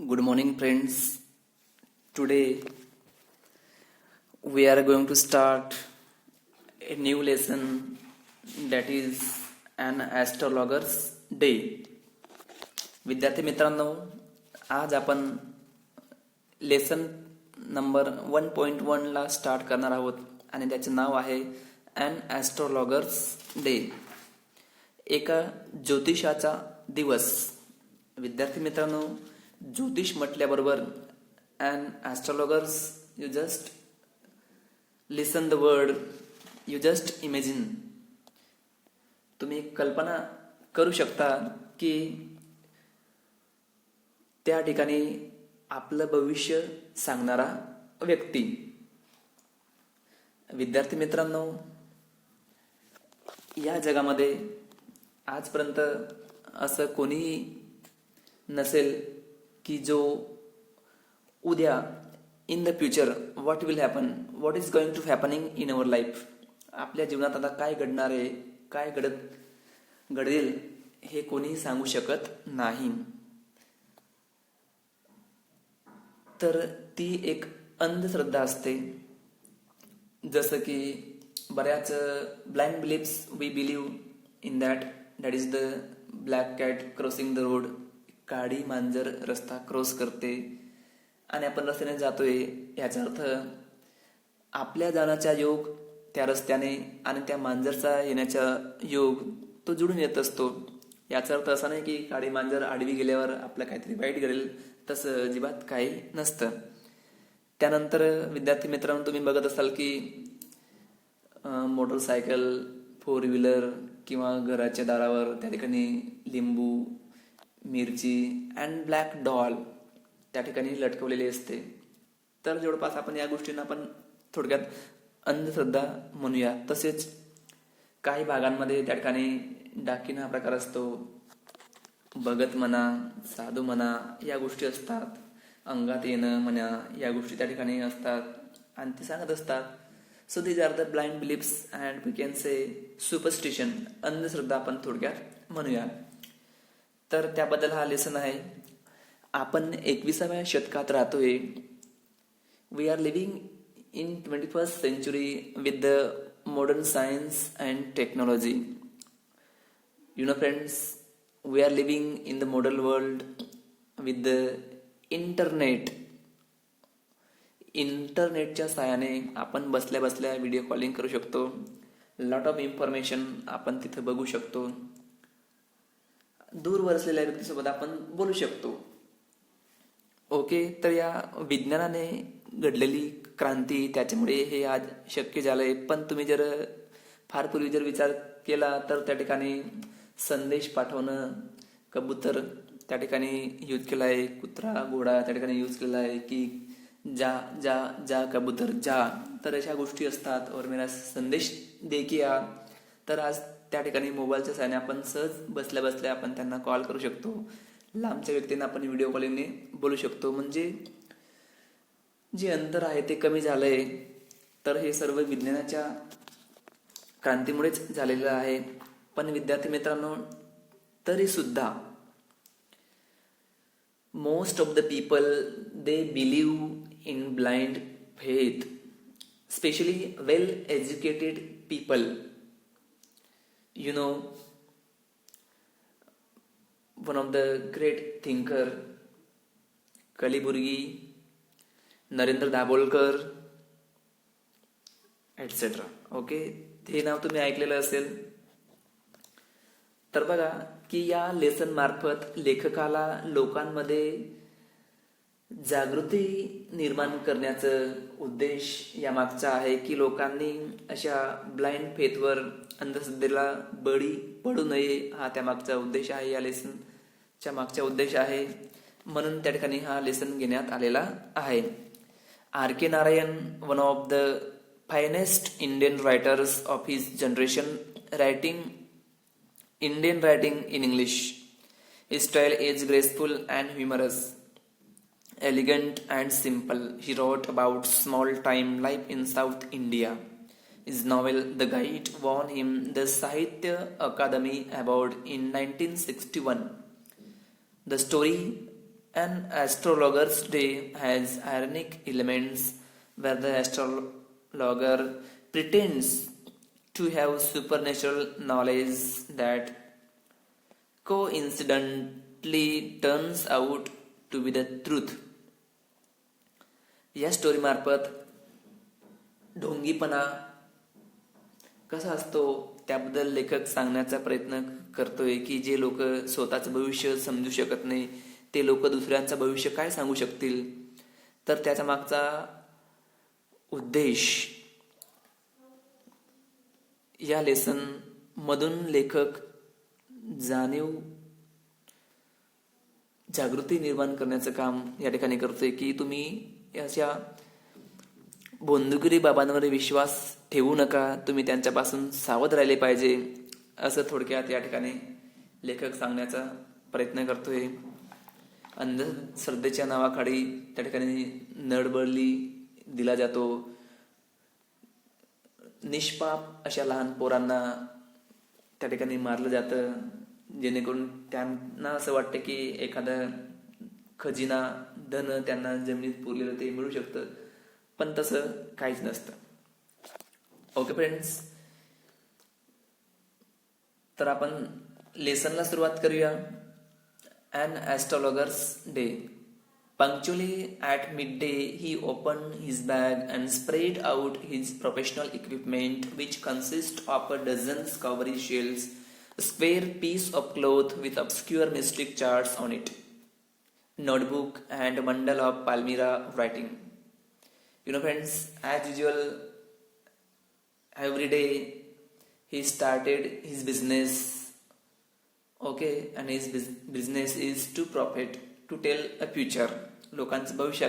Good morning, friends. Today we are going to start a new lesson, that is an astrologer's day. विद्यार्थी मित्रांनो, आज आपण lesson number 1.1 ला start करणार आहोत आणि त्याचे नाव आहे अन ॲस्ट्रोलॉगर्स डे, एका ज्योतिषाचा दिवस. विद्यार्थी मित्रांनो, ज्योतिष म्हटल्याबरोबर an astrologers, you just listen the word, you just imagine. तुम्ही कल्पना करू शकता की त्या ठिकाणी आपलं भविष्य सांगणारा व्यक्ती. विद्यार्थी मित्रांनो, या जगामध्ये आजपर्यंत असं कोणी नसेल की जो उद्या in the future what will happen, what is going to happening in our life, आपल्या जीवनात आता काय घडणार आहे, काय घडेल हे कोणीही सांगू शकत नाही. तर ती एक अंधश्रद्धा असते. जसं की बऱ्याच blind beliefs we believe in that is the black cat crossing the road. काळी मांजर रस्ता क्रॉस करते आणि आपण रस्त्याने जातोय, याचा अर्थ आपल्या जाण्याचा योग त्या रस्त्याने आणि त्या मांजरचा येण्याचा योग तो जुळून येत असतो. याचा अर्थ असा नाही की काळी मांजर आडवी गेल्यावर आपलं काहीतरी वाईट घडेल, तसं अजिबात काही नसतं. त्यानंतर विद्यार्थी मित्रांनो, तुम्ही बघत असाल की मोटरसायकल, 4 व्हीलर किंवा घराच्या दारावर त्या ठिकाणी लिंबू, मिरची अँड ब्लॅक डॉल त्या ठिकाणी लटकवलेली असते. तर जवळपास आपण या गोष्टींना आपण थोडक्यात अंधश्रद्धा म्हणूया. तसेच काही भागांमध्ये त्या ठिकाणी डाकिन हा प्रकार असतो. भगत म्हणा, साधू म्हणा, या गोष्टी असतात. अंगात येणं म्हणा, या गोष्टी त्या ठिकाणी असतात आणि ते सांगत असतात. So these are the blind beliefs and we can say superstition, अंधश्रद्धा आपण थोडक्यात म्हणूया. तर त्याबद्दल हा लेसन आहे. आपण 21व्या शतकात राहतोय. We are living in 21st century with the modern science and technology. You know friends, we are living in the modern world with the internet. इंटरनेटच्या साहाय्याने आपण बसल्या बसल्या व्हिडिओ कॉलिंग करू शकतो. लॉट ऑफ इन्फॉर्मेशन आपण तिथे बघू शकतो. दूरवर असलेल्या व्यक्तीसोबत आपण बोलू शकतो. ओके, तर या विज्ञानाने घडलेली क्रांती, त्याच्यामुळे हे आज शक्य झालंय. पण तुम्ही जर फार पूर्वी जर विचार केला तर त्या ठिकाणी संदेश पाठवणं, कबूतर त्या ठिकाणी यूज केला आहे, कुत्रा घोडा त्या ठिकाणी यूज केला आहे की जा जा जा कबूतर जा. तर अशा गोष्टी असतात. और मेरा संदेश दे की आ. तर आज त्या ठिकाणी मोबाईलच्या साहाय्याने आपण सहज बसल्या बसल्या आपण त्यांना कॉल करू शकतो. लांबच्या व्यक्तींना आपण व्हिडिओ कॉलिंगने बोलू शकतो. म्हणजे जे अंतर आहे ते कमी झालंय. तर हे सर्व विज्ञानाच्या क्रांतीमुळेच झालेलं आहे. पण विद्यार्थी मित्रांनो, तरी सुद्धा most of the people they believe in blind faith, specially well educated people. You know, one of the great thinker, Kalburgi, Narendra Dabholkar etcetera. Okay, हे नाव तुम्ही ऐकलेलं असेल. तर बघा की या लेसन मार्फत लेखकाला लोकांमध्ये जागृती निर्माण करण्याचं उद्देश या मागचा आहे की लोकांनी अशा ब्लाइंड फेथवर, अंधश्रद्धेला बळी पडू नये, हा त्या मागचा उद्देश आहे. या लेसनच्या मागचा उद्देश आहे. म्हणून त्या ठिकाणी हा लेसन घेण्यात आलेला आहे. R K Narayan, one of the finest Indian writers of his generation, writing Indian writing in English. His style is graceful and humorous, elegant and simple. He wrote about small-time life in South India. His novel The Guide won him the Sahitya Akademi Award in 1961. The story An astrologer's day has ironic elements where the astrologer pretends to have supernatural knowledge that coincidentally turns out to be the truth. या स्टोरीमार्फत ढोंगीपणा कसा असतो त्याबद्दल लेखक सांगण्याचा प्रयत्न करतोय की जे लोक स्वतःचं भविष्य समजू शकत नाही ते लोक दुसऱ्यांचं भविष्य काय सांगू शकतील. तर त्याच्या मागचा उद्देश या लेसन मधून लेखक जागृती निर्माण करण्याचं काम या ठिकाणी करतोय की तुम्ही अशा बोंदुगिरी बाबांवर विश्वास ठेवू नका, तुम्ही त्यांच्यापासून सावध राहिले पाहिजे, असं थोडक्यात या ठिकाणी लेखक सांगण्याचा प्रयत्न करतोय. अंधश्रद्धेच्या नावाखाली त्या ठिकाणी नडबडली दिला जातो. निष्पाप अशा लहान पोरांना त्या ठिकाणी मारलं जातं जेणेकरून त्यांना असं वाटतं की एखादा खजिना धन त्यांना जमिनीत पुरलेलं ते मिळू शकतं, पण तसं काहीच नसतं. ओके फ्रेंड्स, तर आपण लेसनला सुरुवात करूया. An astrologer's day. Punctually at midday, he opened his bag and spread out his professional equipment, which consists of a dozen cowrie shells, a square piece of cloth with obscure mystic charts on it, notebook, and a bundle of Palmyra writing. You know, friends, as usual, every day he started his business. Okay, and his business is to profit, to tell a future. लोकांचं भविष्य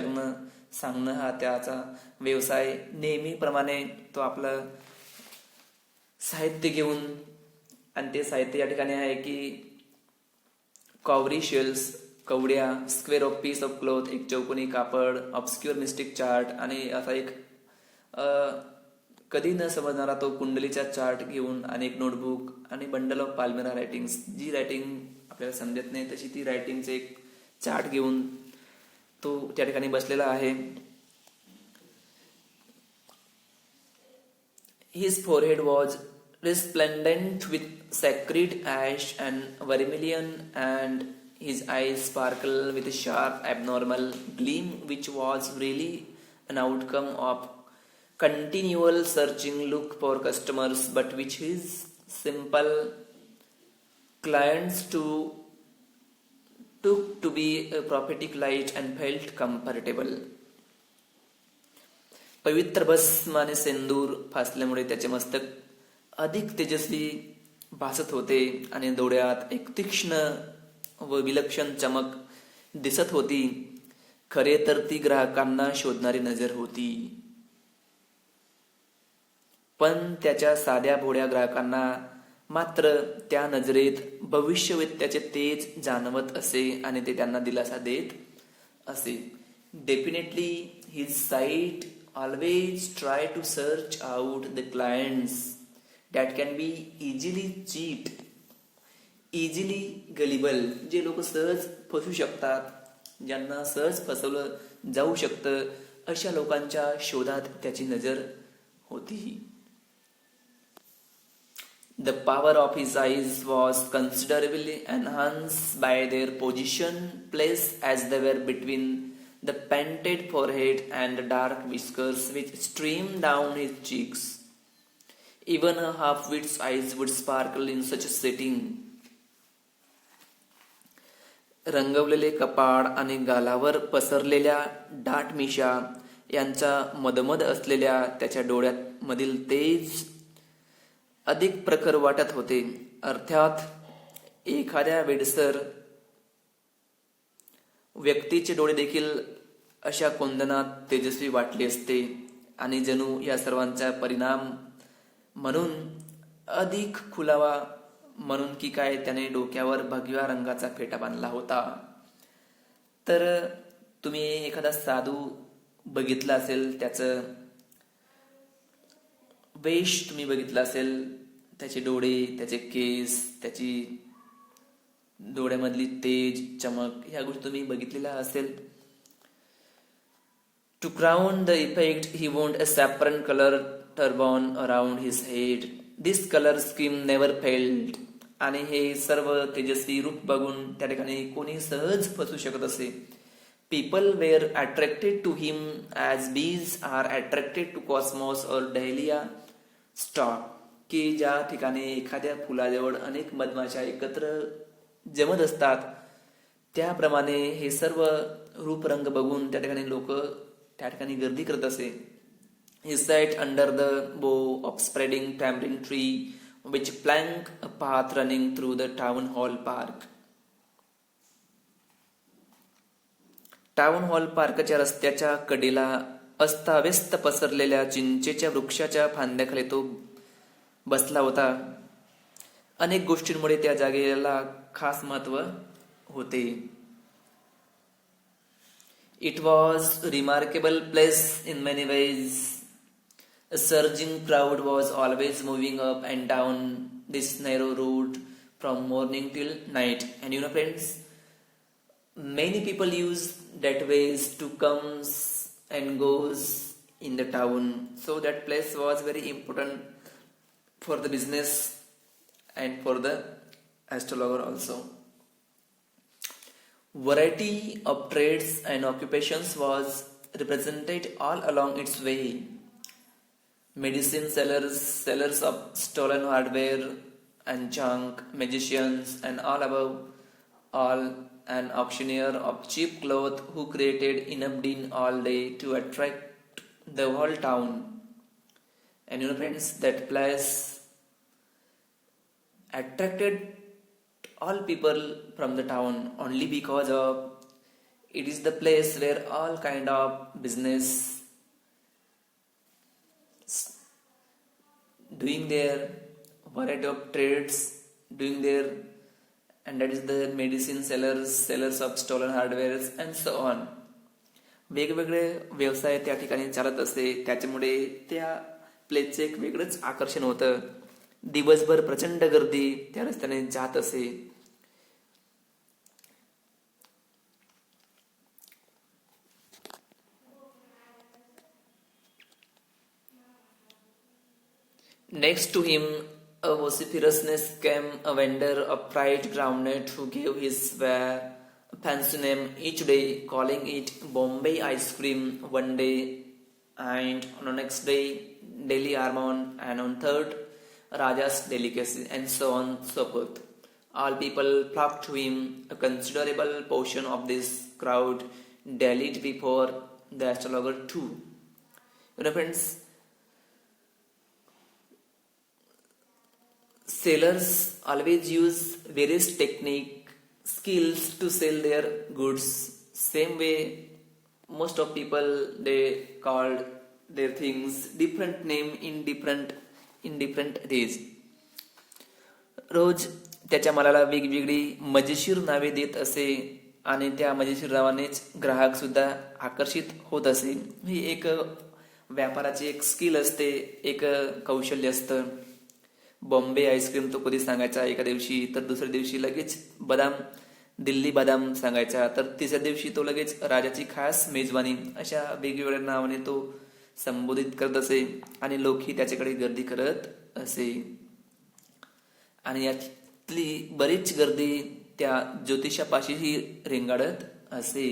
सांगणं हा त्याचा व्यवसाय. नेहमीप्रमाणे तो आपलं साहित्य घेऊन, आणि ते साहित्य या ठिकाणी आहे की कॉवरी शेल्स, कवड्या, square of piece of cloth, एक चौकोनी कापड, ऑब्स्क्युअर मिस्टिक चार्ट, आणि असा एक कधी न समजणारा तो कुंडलीचा चार्ट घेऊन, आणि एक नोटबुक, आणि बंडल ऑफ पाल्मेरा रायटिंग्स. जी रायटिंग आपल्याला समजत नाही तशी ती रायटिंगचे एक चार्ट घेऊन तो त्या ठिकाणी बसलेला आहे. His forehead was resplendent with sacred ash and vermilion, and his eyes sparkled with a sharp abnormal gleam, which was really an outcome of continual searching look for customers, but which his simple clients took to be a prophetic light and felt comfortable. पवित्र भस्माने सेंदूर फासल्यामुळे त्याचे मस्तक अधिक तेजस्वी भासत होते आणि डोळ्यात एक तीक्ष्ण व विलक्षण चमक दिसत होती. खरे तर ती ग्राहकांना शोधणारी नजर होती, पण त्याच्या साध्या भोळ्या ग्राहकांना मात्र त्या नजरेत भविष्यवेत्याचे तेज जाणवत असे आणि ते त्यांना दिलासा देत असे. Definitely his sight always try to search out the clients that can be easily cheat, easily gullible, जे लोक सहज फसू शकतात, ज्यांना सहज फसवलं जाऊ शकतं, अशा लोकांच्या शोधात त्याची नजर होती. The power of his eyes was considerably enhanced by their position, placed as they were between the painted forehead and the dark whiskers which streamed down his cheeks. Even a half-wit's eyes would sparkle in such a setting. रंगवलेले कपाळ आणि गालावर पसरलेल्या दाट मिशा यांचा मधमध असलेल्या त्याच्या डोळ्यात मधील तेज अधिक प्रखर वाटत होते. अर्थात एखाद्या वेडसर व्यक्तीचे डोळे देखील अशा कोंदणात तेजस्वी वाटले असते, आणि जणू या सर्वांचा परिणाम म्हणून अधिक खुलावा म्हणून की काय त्याने डोक्यावर भगव्या रंगाचा फेटा बांधला होता. तर तुम्ही एखादा साधू बघितला असेल, त्याचं वेश तुम्ही बघितला असेल, त्याचे डोळे, त्याचे केस, त्याची डोळ्यामधली तेज, चमक ह्या गोष्टी तुम्ही बघितलेल्या असेल. To crown the effect, he wore a saffron colored turban around his head. This color scheme never failed. आणि हे सर्व तेजस्वी रूप बघून त्या ठिकाणी कोणी सहज फसू शकत असे. People were attracted to him as bees are attracted to cosmos or dahlia stalk. की ज्या ठिकाणी एखाद्या फुलाजवळ अनेक मधमाशा एकत्र जमत असतात त्याप्रमाणे हे सर्व रूपरंग बघून त्या ठिकाणी लोक त्या ठिकाणी गर्दी करत असे. He sat under the bough of spreading tamarind tree which flanked a path running through the town hall park. Town hall पार्कच्या रस्त्याच्या कडेला अस्ताव्यस्त पसरलेल्या चिंचेच्या वृक्षाच्या फांद्याखाली तो बसला होता. अनेक गोष्टींमुळे त्या जागेला खास महत्व होते. It was a remarkable place in many ways. A surging crowd was always moving up and down this narrow road from morning till night. And you know friends, many people use that ways to comes and goes in the town. So that place was very important for the business and for the astrologer also. Variety of trades and occupations was represented all along its way. Medicine sellers, sellers of stolen hardware and junk, magicians, and all above all, an auctioneer of cheap cloth who created enough din all day to attract the whole town. And you know friends, that place attracted all people from the town only because of it is the place where all kind of business doing their variety of trades doing their, and that is the medicine sellers, sellers of stolen hardware and so on. वेगवेगळे व्यवसाय त्या ठिकाणी चालत असते. त्याच्यामुळे त्या प्लेसचे एक वेगळंच आकर्षण होतं. दिवसभर प्रचंड गर्दी त्या रस्त्याने जात असे. Next to him, a vociferousness came a vendor of fried groundnut who gave his ware a fancy name each day, calling it Bombay ice cream one day, and on the next day Delhi almond, and on third Raja's delicacy, and so on so forth. All people flocked to him. A considerable portion of this crowd dallied before the astrologer too. You know friends, sellers always use various technique, skills to sell their goods. Same way, most of people they called their things different name in different days. रोज त्याच्या मालाला वेगवेगळी मजेशीर नावे देत असे आणि त्या मजेशीर नावानेच ग्राहक सुद्धा आकर्षित होत असे. ही एक व्यापाराची एक स्किल असते, एक कौशल्य असतं. बॉम्बे आईस्क्रीम तो कधी सांगायचा एका दिवशी, तर दुसऱ्या दिवशी लगेच बदाम, दिल्ली बदाम सांगायचा, तर तिसऱ्या दिवशी तो लगेच राजाची खास मेजवानी, अशा वेगवेगळ्या नावाने तो संबोधित करत असे आणि लोकही त्याच्याकडे गर्दी करत असे. आणि यातली बरीच गर्दी त्या ज्योतिषापाशीही रेंगाळत असे.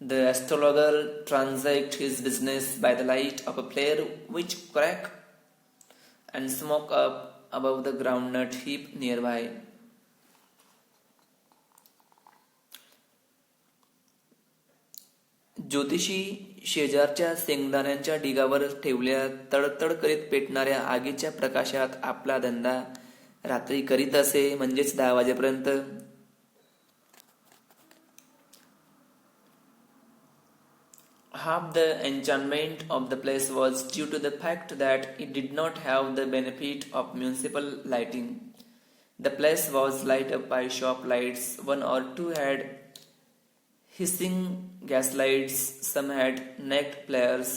The astrologer transacted his business by the light of a flare which cracked and smoke up above the groundnut heap nearby. ज्योतिषी शेजारच्या शेंगदाण्यांच्या ढिगावर ठेवल्या तडतड करीत पेटणाऱ्या आगीच्या प्रकाशात आपला धंदा रात्री करीत असे, म्हणजेच 10 वाजेपर्यंत. Half the enchantment of the place was due to the fact that it did not have the benefit of municipal lighting. The place was lighted up by shop lights. One or two had hissing gas lights. Some had naked players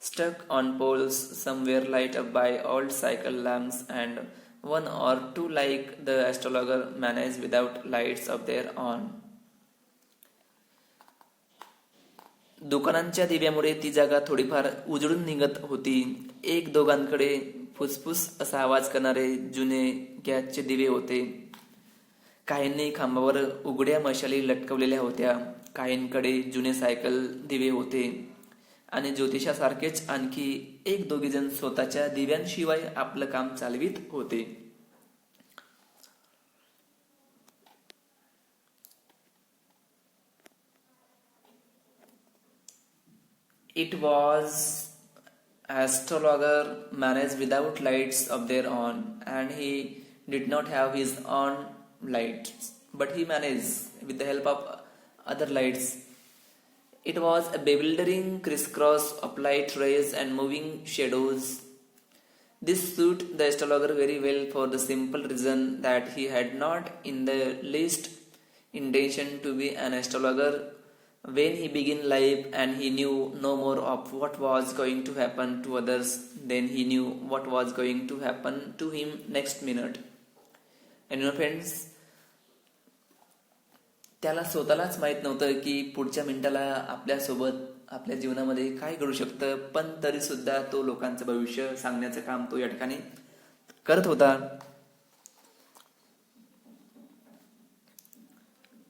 stuck on poles. Some were lighted up by old cycle lamps and one or two like the astrologer managed without lights of their own. दुकानांच्या दिव्यामुळे ती जागा थोडीफार उजळून निघत होती. एक दोघांकडे फुसफुस असा आवाज करणारे जुने गॅसचे दिवे होते. काहींनी खांबावर उघड्या मशाली लटकवलेल्या होत्या. काहींकडे जुने सायकल दिवे होते आणि ज्योतिषासारखेच आणखी एक दोघे जण स्वतःच्या दिव्यांशिवाय आपलं काम चालवित होते. It was astrologer managed without lights of their own, and he did not have his own lights, but he managed with the help of other lights. It was a bewildering crisscross of light rays and moving shadows. This suited the astrologer very well for the simple reason that he had not in the least intention to be an astrologer when he began life, and he knew no more of what was going to happen to others than he knew what was going to happen to him next minute. And friends, त्याला स्वतःलाच माहित नव्हतं की पुढच्या मिनिटाला आपल्यासोबत आपल्या जीवनामध्ये काय घडू शकतं, पण तरी सुद्धा तो लोकांचं भविष्य सांगण्याचं काम तो या ठिकाणी करत होता.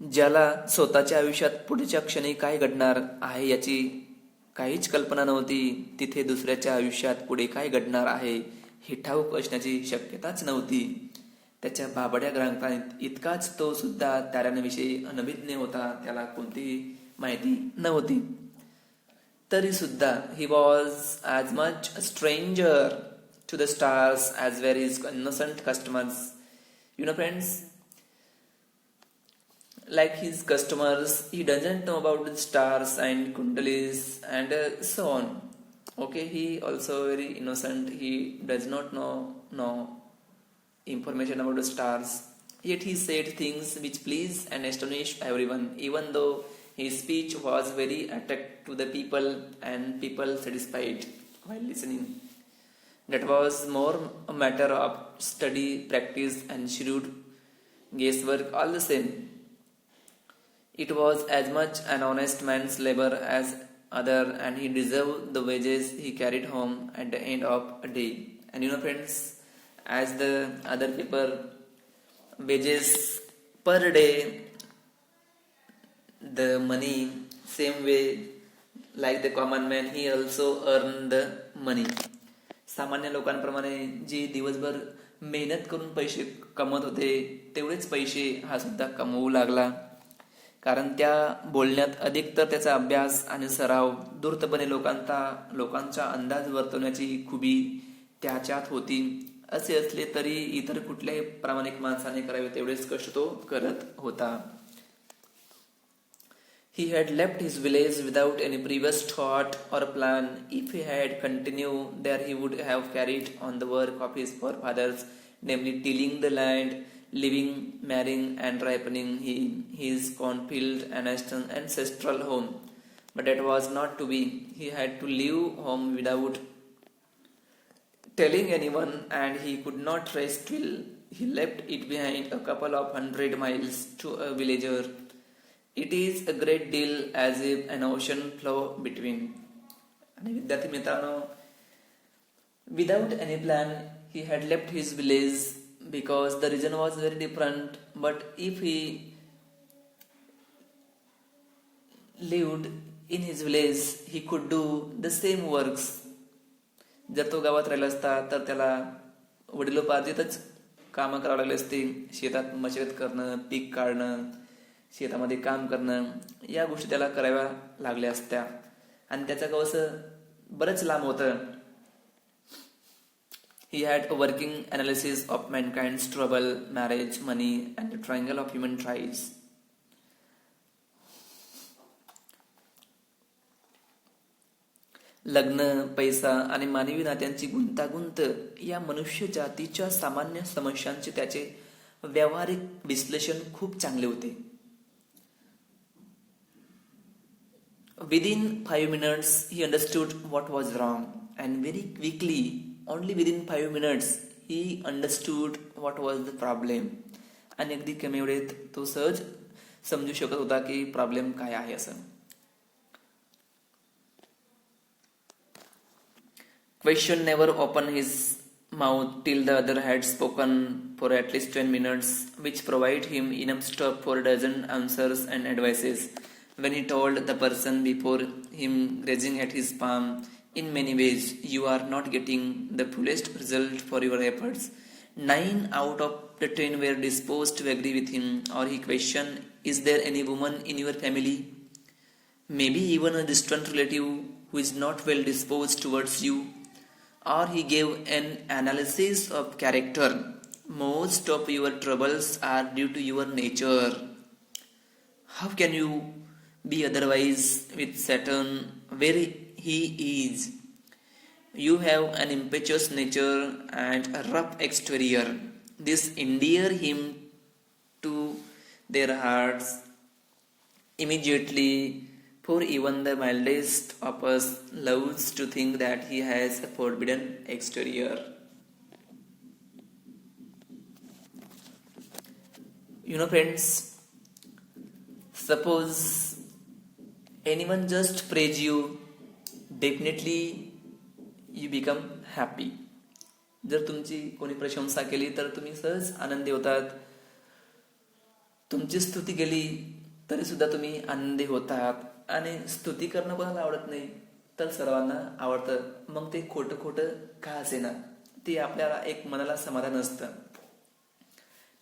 ज्याला स्वतःच्या आयुष्यात पुढच्या क्षणी काय घडणार आहे याची काहीच कल्पना नव्हती, तिथे दुसऱ्याच्या आयुष्यात पुढे काय घडणार आहे हे ठाऊक असण्याची शक्यताच नव्हती. त्याच्या बाबड्या ग्रंथात इतकाच तो सुद्धा ताऱ्यांविषयी अनभिज्ञ होता. त्याला कोणतीही माहिती नव्हती. तरी सुद्धा he was as much a stranger to the stars as were his innocent customers. Friends, like his customers, he doesn't know about the stars and kundalis and so on. Okay, he also very innocent. He does not know information about the stars. Yet he said things which pleased and astonished everyone, even though his speech was very attractive to the people and people satisfied while listening. That was more a matter of study, practice and shrewd guesswork all the same. It was as much an honest man's labor as other, and he deserved the wages he carried home at the end of a day. And friends, as the other people wages per day, the money same way like the common man, he also earned the money. सामान्य लोकांप्रमाणे जी दिवसभर मेहनत करून पैसे कमवत होते तेवढेच पैसे हा सुद्धा कमवू लागला. कारण त्या बोलण्यात अधिकतर त्याचा अभ्यास आणि सराव, धूर्तपणे लोकांचा अंदाज वर्तवण्याची खुबी त्याच्यात होती. असे असले तरी इतर कुठल्याही प्रामाणिक माणसाने करावे तेवढेच कष्ट तो करत होता. He had left his village without any previous thought or plan. If he had continued there, he would have carried on the work of his forefathers, namely tilling the land, living, marrying and ripening his cornfield and ancestral home. But that was not to be. He had to leave home without telling anyone, and he could not rest till he left it behind a couple of 100 miles to a villager. It is a great deal as if an ocean flow between. आणि विद्यार्थी मित्रांनो, without any plan he had left his village because the reason was very different. But if he lived in his village, he could do the same works. जर तो गावात राहिला असता तर त्याला वडिलोपार्जितच कामं करावं लागली असती. शेतात मशागत करणं, पीक काढणं, शेतामध्ये काम करणं, या गोष्टी त्याला कराव्या लागल्या असत्या. आणि त्याचं गाव असं बरंच लांब होतं. He had a working analysis of mankind's trouble, marriage, money, and the triangle of human ties. लग्न, पैसा आणि मानवी नात्यांची गुंतागुंत या मनुष्य जातीच्या सामान्य समस्यांचे त्याचे व्यावहारिक विश्लेषण खूप चांगले होते. Within 5 minutes, he understood what was wrong, and very quickly, only within 5 minutes, he understood what was the problem. आणि अगदी कमी वेळेत तो सहज समजू शकत होता की प्रॉब्लेम काय आहे असं. Question never opened his mouth till the other had spoken for at least 10 minutes, which provided him enough stock for a dozen answers and advices. When he told the person before him, grazing at his palm, in many ways, you are not getting the fullest result for your efforts. 9 out of the 10 were disposed to agree with him, or he questioned, is there any woman in your family? Maybe even a distant relative who is not well disposed towards you. Or he gave an analysis of character. Most of your troubles are due to your nature. How can you be otherwise with Saturn where he is? You have an impetuous nature and a rough exterior. This endear him to their hearts immediately. For even the mildest of us loves to think that he has a forbidden exterior. Friends, suppose anyone just praise you, definitely you become happy. जर तुमची कोणी प्रशंसा केली तर तुम्ही सहज आनंदी होतात. तुमची स्तुती केली तरी सुद्धा तुम्ही आनंदी होतात. आणि स्तुती करणं कोणाला आवडत नाही तर सर्वांना आवडतं. मग ते खोटं खोटं का असेना, ते आपल्याला एक मनाला समाधान असतं.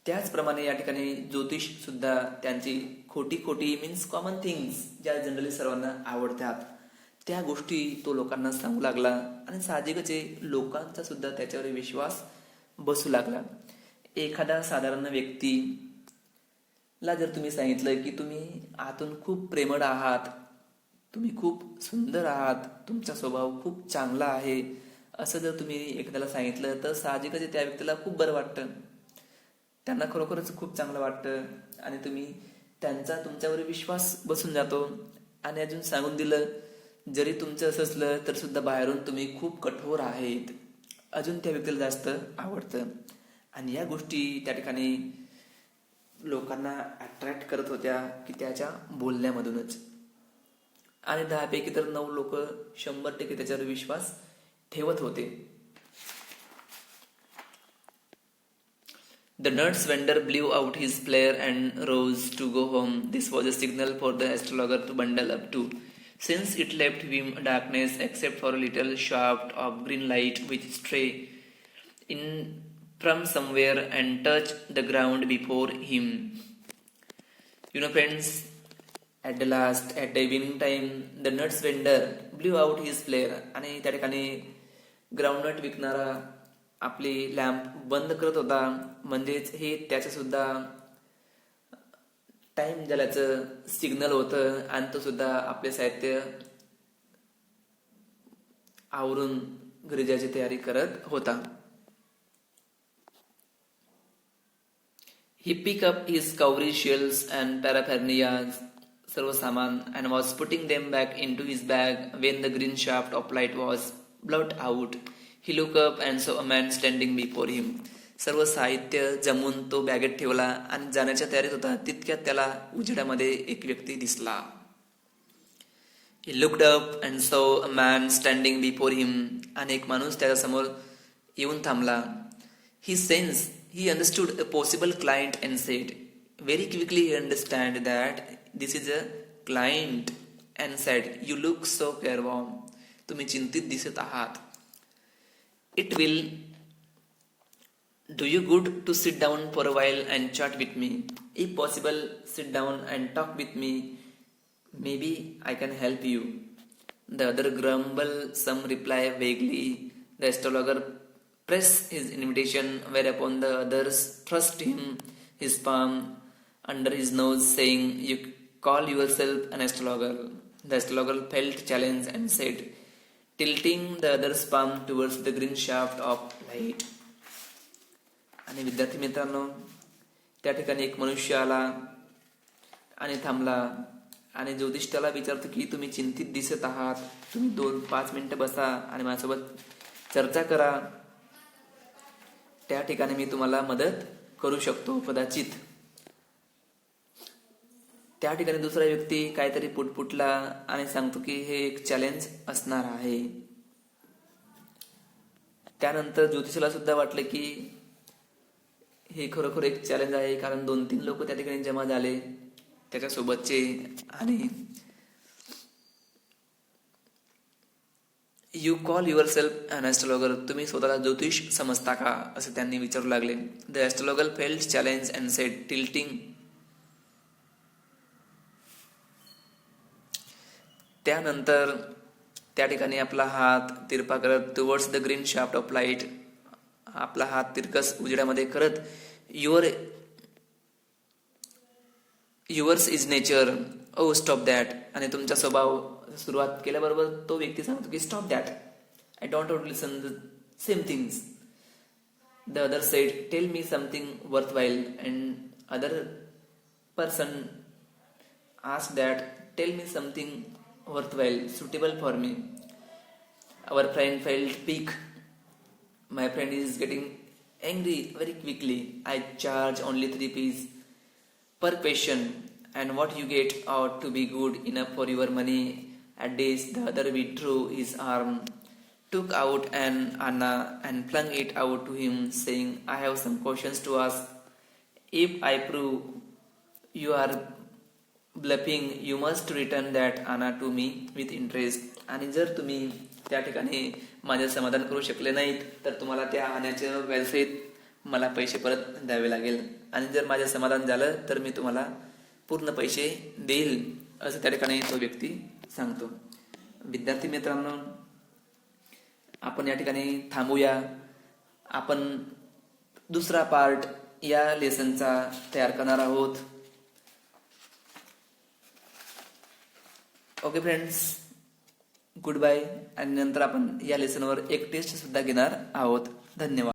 त्याचप्रमाणे या ठिकाणी ज्योतिष सुद्धा त्यांची खोटी खोटी मीन्स कॉमन थिंग्स ज्या जनरली सर्वांना आवडतात त्या गोष्टी तो लोकांना सांगू लागला. आणि साहजिकच लोकांचा सुद्धा त्याच्यावर विश्वास बसू लागला. एखादा साधारण व्यक्ती ला जर तुम्ही सांगितलं की तुम्ही आतून खूप प्रेमळ आहात, तुम्ही खूप सुंदर आहात, तुमचा स्वभाव खूप चांगला आहे, असं जर तुम्ही एखाद्याला सांगितलं तर साहजिकच त्या व्यक्तीला खूप बरं वाटतं. त्यांना खरोखरच खूप चांगलं वाटतं आणि तुम्ही त्यांचा तुमच्यावर विश्वास बसून जातो. आणि अजून सांगून दिलं जरी तुमचं असं असलं तर सुद्धा बाहेरून तुम्ही खूप कठोर आहेत, अजून त्या व्यक्तीला जास्त आवडतं. आणि या गोष्टी त्या ठिकाणी लोकांना अट्रॅक्ट करत होत्या की त्याच्या बोलण्यामधूनच. आणि 10 पैकी तर 9 लोक 100% त्याच्यावर विश्वास ठेवत होते. The nuts vendor blew out his flare and rose to go home. This was a signal for the astrologer to bundle up too, since it left him darkness except for a little shaft of green light which stray in from somewhere and touch the ground before him. Friends, at the last, at the evening time, the nuts vendor blew out his flare. आणि त्या ठिकाणी groundnut विकणारा आपली lamp बंद करत होता. म्हणजेच हे त्याचं सुद्धा टाइम झाल्याचं सिग्नल होतं आणि तो सुद्धा आपले साहित्य आवरून घरी जायची तयारी करत होता. He picked up his cowrie shells and paraphernalia, सर्व सामान, and was putting them back into his bag when the green shaft of light was blotted out. He looked up and saw a man standing before him. सर्व साहित्य जमून तो बॅगेत ठेवला आणि जाण्याच्या तयारीत होता. तितक्यात त्याला उजेडामध्ये एक व्यक्ती दिसला. He looked up and saw a man standing before him. आणि एक माणूस त्याच्या समोर येऊन थांबला. He understood a possible client and said, very quickly he understood that this is a client and said, you look so careworn. तुम्ही चिंतित दिसत आहात. It will do you good to sit down for a while and chat with me. If possible, sit down and talk with me. Maybe I can help you. The other grumbled some reply vaguely. The astrologer pressed his invitation, whereupon the others thrust him his palm under his nose, saying, you call yourself an astrologer. The astrologer felt challenged and said, tilting the other's palm towards the green shaft of light. आणि विद्यार्थी मित्रांनो, त्या ठिकाणी एक मनुष्य आला आणि थांबला आणि ज्योतिष त्याला विचारतो की तुम्ही चिंतित दिसत आहात, तुम्ही 2-5 मिनिटं बसा आणि माझ्यासोबत चर्चा करा. त्या ठिकाणी मी तुम्हाला मदत करू शकतो कदाचित. त्या ठिकाणी दुसरा व्यक्ती काहीतरी पुटपुटला आणि सांगतो की हे एक चॅलेंज असणार आहे. त्यानंतर ज्योतिषाला सुद्धा वाटलं की हे खरोखर एक चॅलेंज आहे, कारण 2-3 लोक त्या ठिकाणी जमा झाले त्याच्यासोबतचे. आणि you call yourself an astrologer, तुम्ही स्वतःला ज्योतिष समजता का, असं त्यांनी विचारू लागले. The astrologer felt challenge and said tilting. त्यानंतर त्या ठिकाणी आपला हात तिरपा करत towards the green shaft of light, आपला हात तिरकस उजेडामध्ये करत yours is nature, oh stop that. आणि तुमचा स्वभाव सुरुवात केल्याबरोबर तो व्यक्ती सांगतो की stop that, I don't want to listen the same things. The other sed tell me something worth while, and other person ask that tell me something worthwhile, suitable for me. Our friend felt pique. My friend is getting angry very quickly. I charge only 3 rupees per question, and what you get ought to be good enough for your money. At this, the other withdrew his arm, took out an anna and flung it out to him, saying, I have some questions to ask. If I prove you are bluffing you must return that आना to me with interest. आणि जर तुम्ही त्या ठिकाणी माझे समाधान करू शकले नाहीत तर तुम्हाला त्या आण्याच्या व्याजसहित मला पैसे परत द्यावे लागेल, आणि जर माझे समाधान झालं तर मी तुम्हाला पूर्ण पैसे देईल, असं त्या ठिकाणी तो व्यक्ती सांगतो. विद्यार्थी मित्रांनो, आपण या ठिकाणी थांबूया. आपण दुसरा पार्ट या लेसनचा तयार करणार आहोत. Okay friends, goodbye. आणि नंतर आपण या लेसनवर एक टेस्ट सुद्धा घेणार आहोत. धन्यवाद.